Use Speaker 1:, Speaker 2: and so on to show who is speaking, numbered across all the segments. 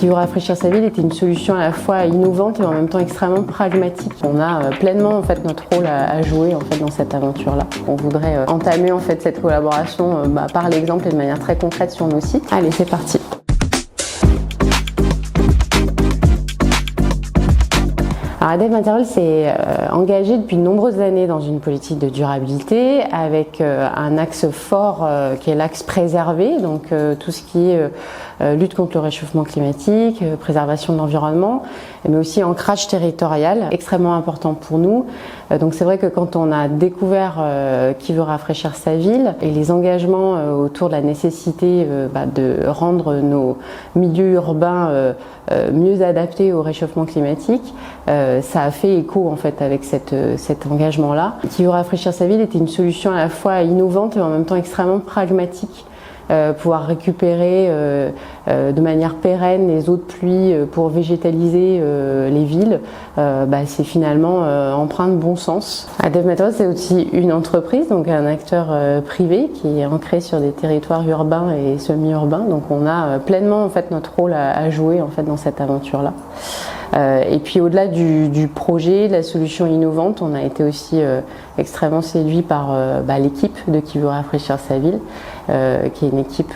Speaker 1: Qui veut rafraîchir sa ville était une solution à la fois innovante et en même temps extrêmement pragmatique. On a pleinement en fait notre rôle à jouer en fait dans cette aventure-là. On voudrait entamer en fait cette collaboration par l'exemple et de manière très concrète sur nos sites. Allez, c'est parti. Alors, ADEV Materials s'est engagé depuis de nombreuses années dans une politique de durabilité avec un axe fort qui est l'axe préservé, donc tout ce qui est lutte contre le réchauffement climatique, préservation de l'environnement, mais aussi ancrage territorial, extrêmement important pour nous. Donc c'est vrai que quand on a découvert qui veut rafraîchir sa ville et les engagements autour de la nécessité de rendre nos milieux urbains mieux adaptés au réchauffement climatique, ça a fait écho en fait avec cet engagement-là. Qui veut rafraîchir sa ville était une solution à la fois innovante et en même temps extrêmement pragmatique. Pouvoir récupérer de manière pérenne les eaux de pluie pour végétaliser les villes, c'est finalement empreint de bon sens. ADEV Materials, c'est aussi une entreprise, donc un acteur privé qui est ancré sur des territoires urbains et semi-urbains. Donc on a pleinement en fait notre rôle à jouer en fait dans cette aventure-là. Et puis au-delà du projet, de la solution innovante, on a été aussi extrêmement séduit par l'équipe de Qui veut rafraîchir sa ville, qui est une équipe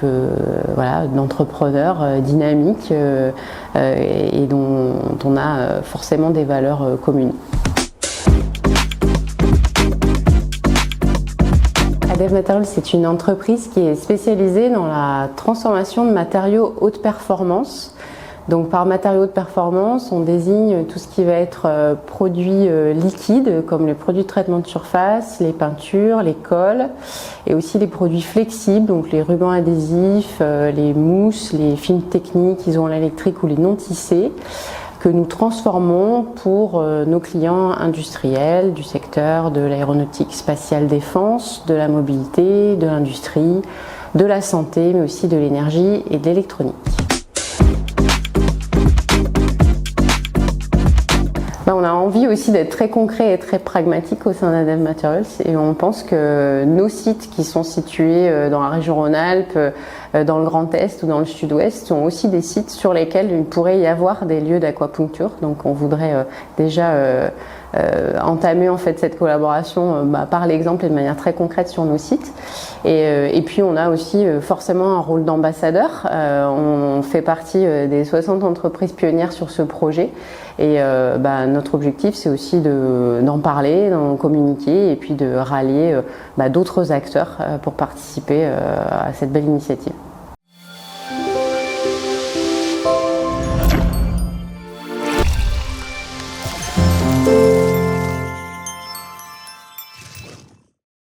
Speaker 1: d'entrepreneurs dynamiques et dont on a forcément des valeurs communes. ADEV Materials, c'est une entreprise qui est spécialisée dans la transformation de matériaux haute performance. Donc par matériaux de performance, on désigne tout ce qui va être produits liquides, comme les produits de traitement de surface, les peintures, les colles, et aussi les produits flexibles, donc les rubans adhésifs, les mousses, les films techniques isolants électriques ou les non tissés, que nous transformons pour nos clients industriels du secteur de l'aéronautique spatiale défense, de la mobilité, de l'industrie, de la santé, mais aussi de l'énergie et de l'électronique. On a envie aussi d'être très concret et très pragmatique au sein d'ADEV Materials et on pense que nos sites qui sont situés dans la région Rhône-Alpes, dans le Grand Est ou dans le Sud-Ouest sont aussi des sites sur lesquels il pourrait y avoir des lieux d'aquapuncture. Donc on voudrait déjà entamer en fait cette collaboration par l'exemple et de manière très concrète sur nos sites. Et puis on a aussi forcément un rôle d'ambassadeur. On fait partie des 60 entreprises pionnières sur ce projet. Et notre objectif, c'est aussi d'en parler, d'en communiquer et puis de rallier d'autres acteurs pour participer à cette belle initiative.